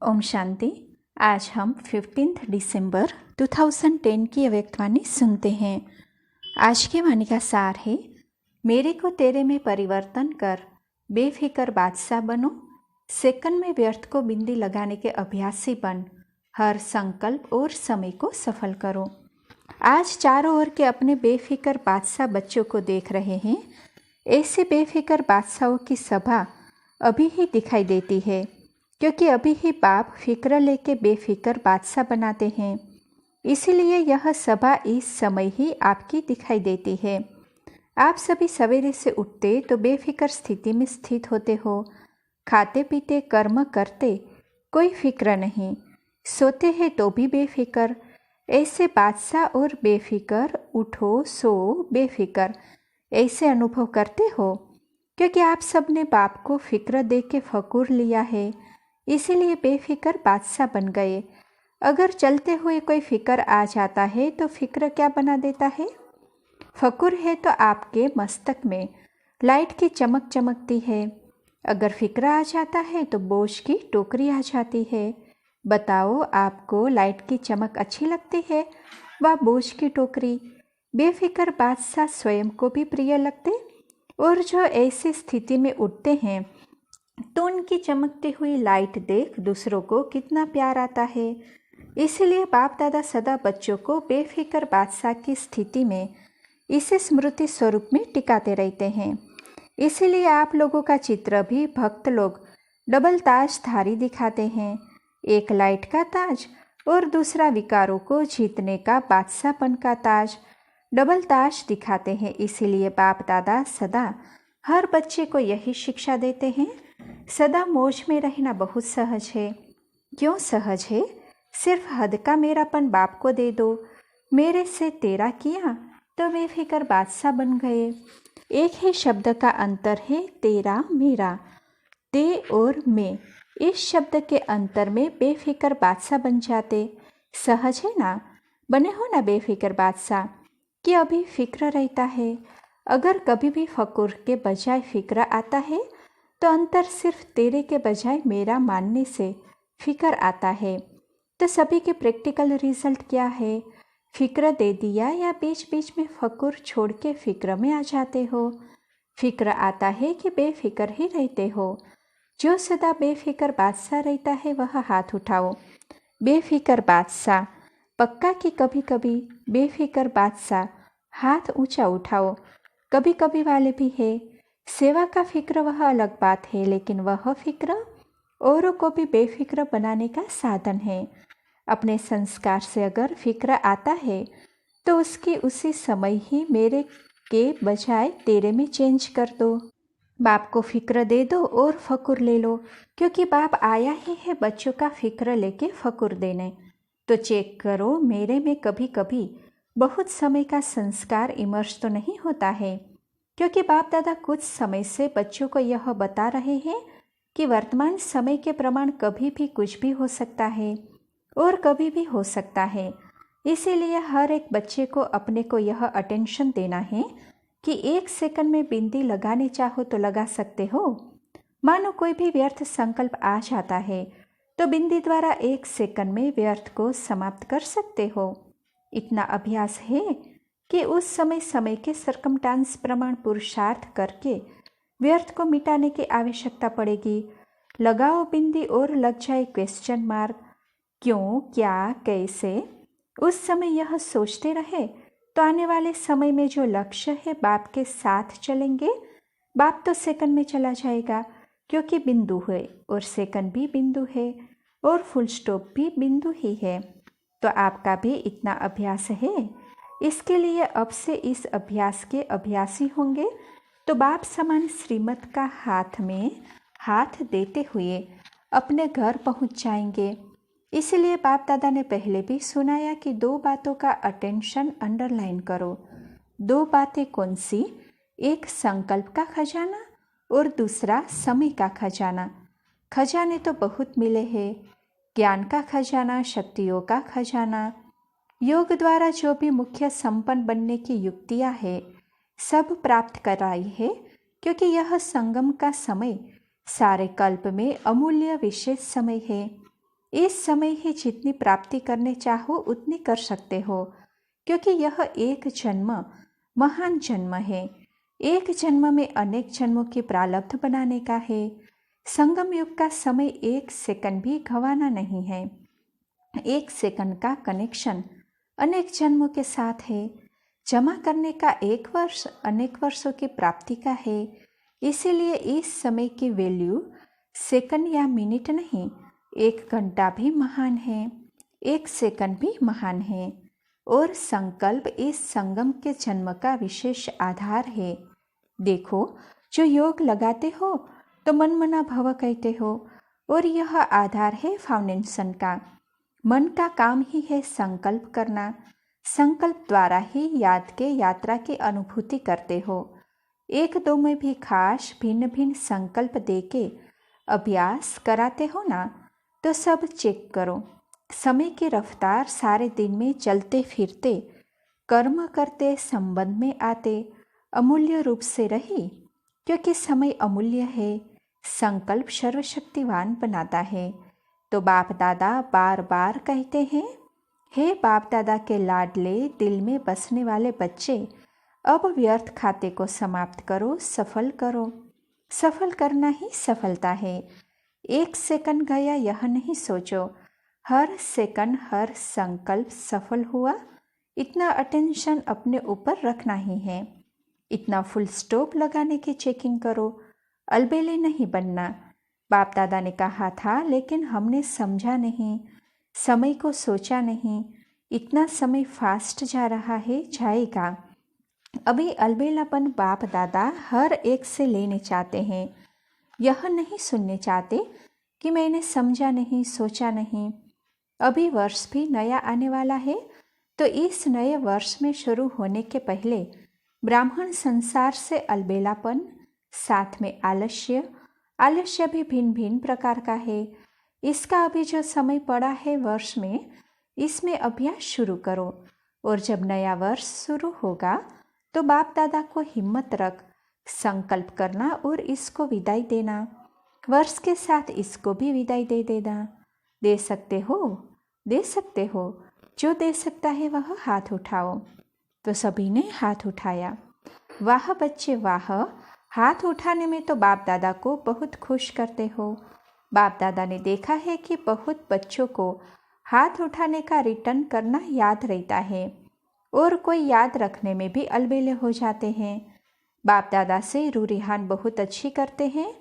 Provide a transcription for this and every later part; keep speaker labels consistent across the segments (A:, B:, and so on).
A: ओम शांति। आज हम 15 दिसंबर 2010 की अव्यक्तवाणी सुनते हैं। आज की वाणी का सार है, मेरे को तेरे में परिवर्तन कर, बेफिक्र बादशाह बनो, सेकंड में व्यर्थ को बिंदी लगाने के अभ्यासी बन, हर संकल्प और समय को सफल करो। आज चारों ओर के अपने बेफिक्र बादशाह बच्चों को देख रहे हैं। ऐसे बेफिक्र बादशाहों की सभा अभी ही दिखाई देती है, क्योंकि अभी ही बाप फिक्र लेके बेफिक्र बादशाह बनाते हैं। इसीलिए यह सभा इस समय ही आपकी दिखाई देती है। आप सभी सवेरे से उठते तो बेफिक्र स्थिति में स्थित होते हो। खाते पीते कर्म करते कोई फिक्र नहीं, सोते हैं तो भी बेफिक्र। ऐसे बादशाह और बेफिक्र, उठो सो बेफिक्र, ऐसे अनुभव करते हो, क्योंकि आप सब ने बाप को फिक्र दे के फकूर लिया है। इसीलिए बेफिक्र बादशाह बन गए। अगर चलते हुए कोई फिक्र आ जाता है तो फिक्र क्या बना देता है? फकूर है तो आपके मस्तक में लाइट की चमक चमकती है। अगर फिक्र आ जाता है तो बोझ की टोकरी आ जाती है। बताओ, आपको लाइट की चमक अच्छी लगती है व बोझ की टोकरी? बेफिक्र बादशाह स्वयं को भी प्रिय लगते, और जो ऐसी स्थिति में उठते हैं तो उनकी चमकती हुई लाइट देख दूसरों को कितना प्यार आता है। इसीलिए बाप दादा सदा बच्चों को बेफिक्र बादशाह की स्थिति में इसे स्मृति स्वरूप में टिकाते रहते हैं। इसीलिए आप लोगों का चित्र भी भक्त लोग डबल ताजधारी दिखाते हैं, एक लाइट का ताज और दूसरा विकारों को जीतने का बादशाहपन का ताज। डबल ताज दिखाते हैं। इसीलिए बाप दादा सदा हर बच्चे को यही शिक्षा देते हैं, सदा मौज में रहना बहुत सहज है। क्यों सहज है? सिर्फ हद का मेरापन बाप को दे दो। मेरे से तेरा किया तो बेफिक्र बादशाह बन गए। एक ही शब्द का अंतर है, तेरा मेरा, ते और मैं। इस शब्द के अंतर में बेफिक्र बादशाह बन जाते। सहज है ना? बने हो ना बेफिक्र बादशाह कि अभी फिक्र रहता है। अगर कभी भी फकूर के बजाय फिक्र आता है तो अंतर सिर्फ तेरे के बजाय मेरा मानने से फिक्र आता है। तो सभी के प्रैक्टिकल रिजल्ट क्या है? फिक्र दे दिया या बीच बीच में फकूर छोड़ के फिक्र में आ जाते हो? फिक्र आता है कि बेफिक्र ही रहते हो? जो सदा बेफिक्र बादशाह रहता है वह हाथ उठाओ। बेफिक्र बादशाह पक्का कि कभी कभी बेफिक्र बादशाह हाथ ऊंचा उठाओ। कभी कभी वाले भी है। सेवा का फिक्र वह अलग बात है, लेकिन वह फिक्र औरों को भी बेफिक्र बनाने का साधन है। अपने संस्कार से अगर फिक्र आता है तो उसकी उसी समय ही मेरे के बजाय तेरे में चेंज कर दो। बाप को फिक्र दे दो और फकूर ले लो, क्योंकि बाप आया ही है बच्चों का फिक्र लेके फकूर देने। तो चेक करो, मेरे में कभी कभी बहुत समय का संस्कार इमर्ज तो नहीं होता है, क्योंकि बाप दादा कुछ समय से बच्चों को यह बता रहे हैं कि वर्तमान समय के प्रमाण कभी भी कुछ भी हो सकता है और कभी भी हो सकता है। इसीलिए हर एक बच्चे को अपने को यह अटेंशन देना है कि 1 सेकंड में बिंदी लगाने चाहो तो लगा सकते हो। मानो कोई भी व्यर्थ संकल्प आ जाता है तो बिंदी द्वारा 1 सेकंड में व्यर्थ को समाप्त कर सकते हो। इतना अभ्यास है कि उस समय समय के सर्कमस्टांस प्रमाण पुरुषार्थ करके व्यर्थ को मिटाने की आवश्यकता पड़ेगी। लगाओ बिंदी और लग जाए क्वेश्चन मार्क। क्यों, क्या, कैसे? उस समय यह सोचते रहे तो आने वाले समय में जो लक्ष्य है बाप के साथ चलेंगे। बाप तो सेकंड में चला जाएगा, क्योंकि बिंदु है और सेकंड भी बिंदु है और फुल स्टॉप भी बिंदु ही है। तो आपका भी इतना अभ्यास है। इसके लिए अब से इस अभ्यास के अभ्यासी होंगे तो बाप समान श्रीमत का हाथ में हाथ देते हुए अपने घर पहुंच जाएंगे। इसलिए बाप दादा ने पहले भी सुनाया कि 2 बातों का अटेंशन अंडरलाइन करो। 2 बातें कौन सी? एक संकल्प का खजाना और दूसरा समय का खजाना। खजाने तो बहुत मिले हैं, ज्ञान का खजाना, शक्तियों का खजाना। योग द्वारा जो भी मुख्य संपन्न बनने की युक्तियां है सब प्राप्त कराई है, क्योंकि यह संगम का समय सारे कल्प में अमूल्य विशेष समय है। इस समय ही जितनी प्राप्ति करने चाहो उतनी कर सकते हो, क्योंकि यह एक जन्म महान जन्म है। एक जन्म में अनेक जन्मों की प्रारब्ध बनाने का है। संगम युग का समय 1 सेकंड भी गंवाना नहीं है। 1 सेकंड का कनेक्शन अनेक जन्मों के साथ है। जमा करने का 1 वर्ष अनेक वर्षों की प्राप्ति का है। इसीलिए इस समय की वैल्यू सेकंड या मिनट नहीं, 1 घंटा भी महान है, 1 सेकंड भी महान है। और संकल्प इस संगम के जन्म का विशेष आधार है। देखो, जो योग लगाते हो तो मन मना भव कहते हो, और यह आधार है फाउंडेशन का। मन का काम ही है संकल्प करना। संकल्प द्वारा ही याद के यात्रा की अनुभूति करते हो। 1-2 में भी खास भिन्न भिन्न संकल्प देके अभ्यास कराते हो ना, तो सब चेक करो। समय की रफ्तार सारे दिन में चलते फिरते कर्म करते संबंध में आते अमूल्य रूप से रही, क्योंकि समय अमूल्य है। संकल्प सर्वशक्तिवान बनाता है। तो बाप दादा बार बार कहते हैं, हे बाप दादा के लाडले दिल में बसने वाले बच्चे, अब व्यर्थ खाते को समाप्त करो, सफल करो। सफल करना ही सफलता है। 1 सेकंड गया यह नहीं सोचो, हर सेकंड हर संकल्प सफल हुआ, इतना अटेंशन अपने ऊपर रखना ही है। इतना फुल स्टॉप लगाने की चेकिंग करो। अलबेले नहीं बनना। बाप दादा ने कहा था, लेकिन हमने समझा नहीं, समय को सोचा नहीं। इतना समय फास्ट जा रहा है, जाएगा। अभी अलबेलापन बाप दादा हर एक से लेने चाहते हैं। यह नहीं सुनने चाहते कि मैंने समझा नहीं, सोचा नहीं। अभी वर्ष भी नया आने वाला है, तो इस नए वर्ष में शुरू होने के पहले ब्राह्मण संसार से अलबेलापन, साथ में आलस्य भी भिन्न भिन्न प्रकार का है। इसका अभी जो समय पड़ा है वर्ष में, इसमें अभ्यास शुरू करो। और जब नया वर्ष शुरू होगा तो बाप दादा को हिम्मत रख संकल्प करना और इसको विदाई देना। वर्ष के साथ इसको भी विदाई दे देना। दे सकते हो, दे सकते हो। जो दे सकता है वह हाथ उठाओ। तो सभी ने हाथ उठाया। वाह बच्चे वाह, हाथ उठाने में तो बाप दादा को बहुत खुश करते हो। बाप दादा ने देखा है कि बहुत बच्चों को हाथ उठाने का रिटर्न करना याद रहता है, और कोई याद रखने में भी अलबेले हो जाते हैं। बाप दादा से रूरिहान बहुत अच्छी करते हैं।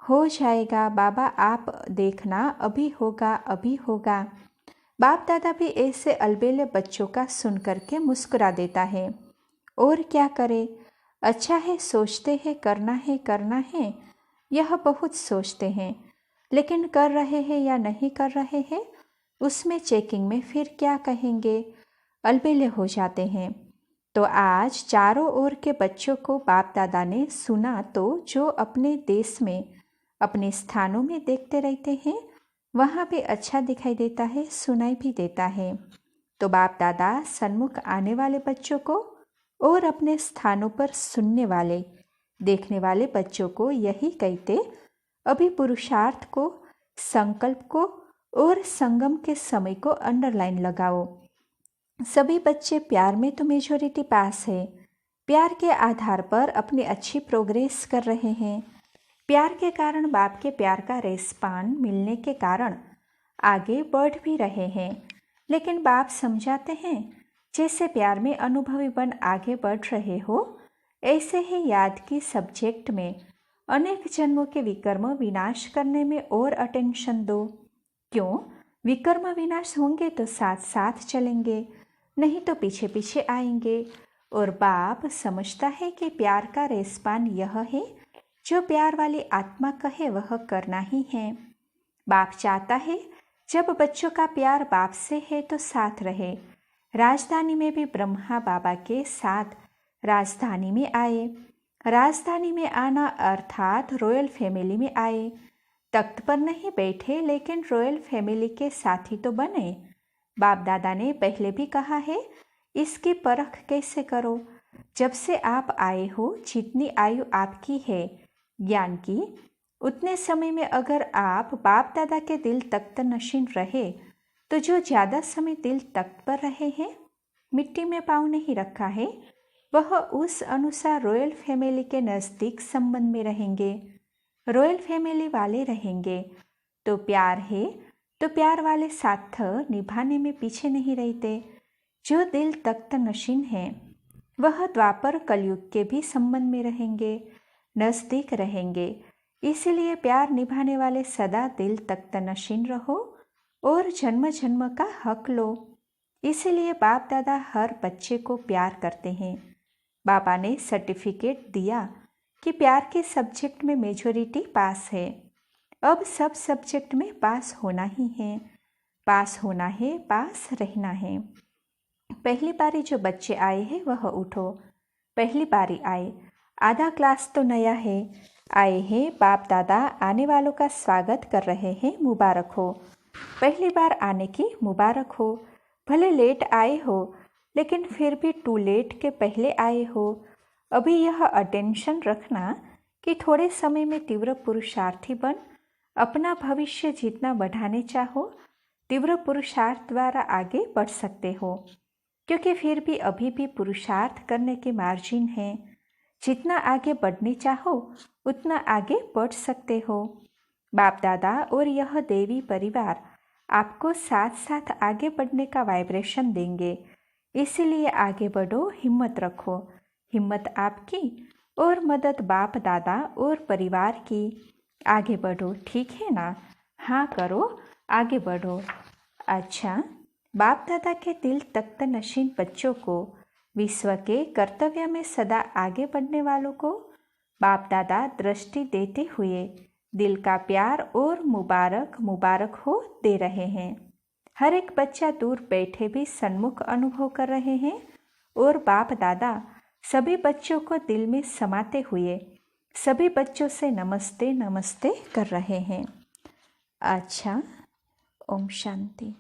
A: हो जाएगा बाबा, आप देखना, अभी होगा, अभी होगा। बाप दादा भी ऐसे अलबेले बच्चों का सुन करके मुस्कुरा देता है। और क्या करे, अच्छा है, सोचते हैं, करना है। यह बहुत सोचते हैं, लेकिन कर रहे हैं या नहीं कर रहे हैं, उसमें चेकिंग में फिर क्या कहेंगे, अलबेले हो जाते हैं। तो आज चारों ओर के बच्चों को बाप दादा ने सुना, तो जो अपने देश में अपने स्थानों में देखते रहते हैं वहाँ भी अच्छा दिखाई देता है, सुनाई भी देता है। तो बाप दादा सन्मुख आने वाले बच्चों को और अपने स्थानों पर सुनने वाले, देखने वाले बच्चों को यही कहते, अभी पुरुषार्थ को, संकल्प को और संगम के समय को अंडरलाइन लगाओ। सभी बच्चे प्यार में तो मेजॉरिटी पास है। प्यार के आधार पर अपनी अच्छी प्रोग्रेस कर रहे हैं। प्यार के कारण, बाप के प्यार का रेस्पॉन्स मिलने के कारण आगे बढ़ भी रहे हैं। लेकिन बाप समझाते हैं, जैसे प्यार में अनुभवी बन आगे बढ़ रहे हो, ऐसे ही याद की सब्जेक्ट में अनेक जन्मों के विकर्म विनाश करने में और अटेंशन दो। क्यों? विकर्म विनाश होंगे तो साथ साथ चलेंगे, नहीं तो पीछे पीछे आएंगे। और बाप समझता है कि प्यार का रेस्पॉन्स यह है, जो प्यार वाली आत्मा कहे वह करना ही है। बाप चाहता है जब बच्चों का प्यार बाप से है तो साथ रहे। राजधानी में भी ब्रह्मा बाबा के साथ राजधानी में आए। राजधानी में आना अर्थात रॉयल फैमिली में आए। तख्त पर नहीं बैठे, लेकिन रॉयल फैमिली के साथी तो बने। बाप दादा ने पहले भी कहा है, इसकी परख कैसे करो। जब से आप आए हो, जितनी आयु आपकी है ज्ञान की, उतने समय में अगर आप बाप दादा के दिल तख्त नशीन रहे तो जो ज़्यादा समय दिल तख्त पर रहे हैं, मिट्टी में पाँव नहीं रखा है, वह उस अनुसार रॉयल फैमिली के नज़दीक संबंध में रहेंगे, रॉयल फैमिली वाले रहेंगे। तो प्यार है तो प्यार वाले साथ निभाने में पीछे नहीं रहते। जो दिल तख्त नशीन है वह द्वापर कलयुग के भी संबंध में रहेंगे, नज़दीक रहेंगे। इसीलिए प्यार निभाने वाले सदा दिल तख्त नशीन रहो और जन्म जन्म का हक लो। इसीलिए बाप दादा हर बच्चे को प्यार करते हैं। बाबा ने सर्टिफिकेट दिया कि प्यार के सब्जेक्ट में मेजॉरिटी पास है। अब सब सब्जेक्ट में पास होना ही है, पास होना है, पास रहना है। पहली बारी जो बच्चे आए हैं वह उठो। पहली बारी आए, आधा क्लास तो नया है, आए हैं बाप दादा आने वालों का स्वागत कर रहे हैं, मुबारक हो। पहली बार आने की मुबारक हो। भले लेट आए हो लेकिन फिर भी टू लेट के पहले आए हो। अभी यह अटेंशन रखना कि थोड़े समय में तीव्र पुरुषार्थी बन अपना भविष्य जितना बढ़ाने चाहो, तीव्र पुरुषार्थ द्वारा आगे बढ़ सकते हो, क्योंकि फिर भी अभी भी पुरुषार्थ करने के मार्जिन है। जितना आगे बढ़ने चाहो उतना आगे बढ़ सकते हो। बाप दादा और यह देवी परिवार आपको साथ साथ आगे बढ़ने का वाइब्रेशन देंगे। इसीलिए आगे बढ़ो, हिम्मत रखो। हिम्मत आपकी और मदद बाप दादा और परिवार की। आगे बढ़ो, ठीक है ना? हाँ करो, आगे बढ़ो। अच्छा, बाप दादा के दिल तख्त नशीन बच्चों को, विश्व के कर्तव्य में सदा आगे बढ़ने वालों को बाप दादा दृष्टि देते हुए दिल का प्यार और मुबारक मुबारक हो दे रहे हैं। हर एक बच्चा दूर बैठे भी सन्मुख अनुभव कर रहे हैं और बाप दादा सभी बच्चों को दिल में समाते हुए सभी बच्चों से नमस्ते नमस्ते कर रहे हैं। अच्छा, ओम शांति।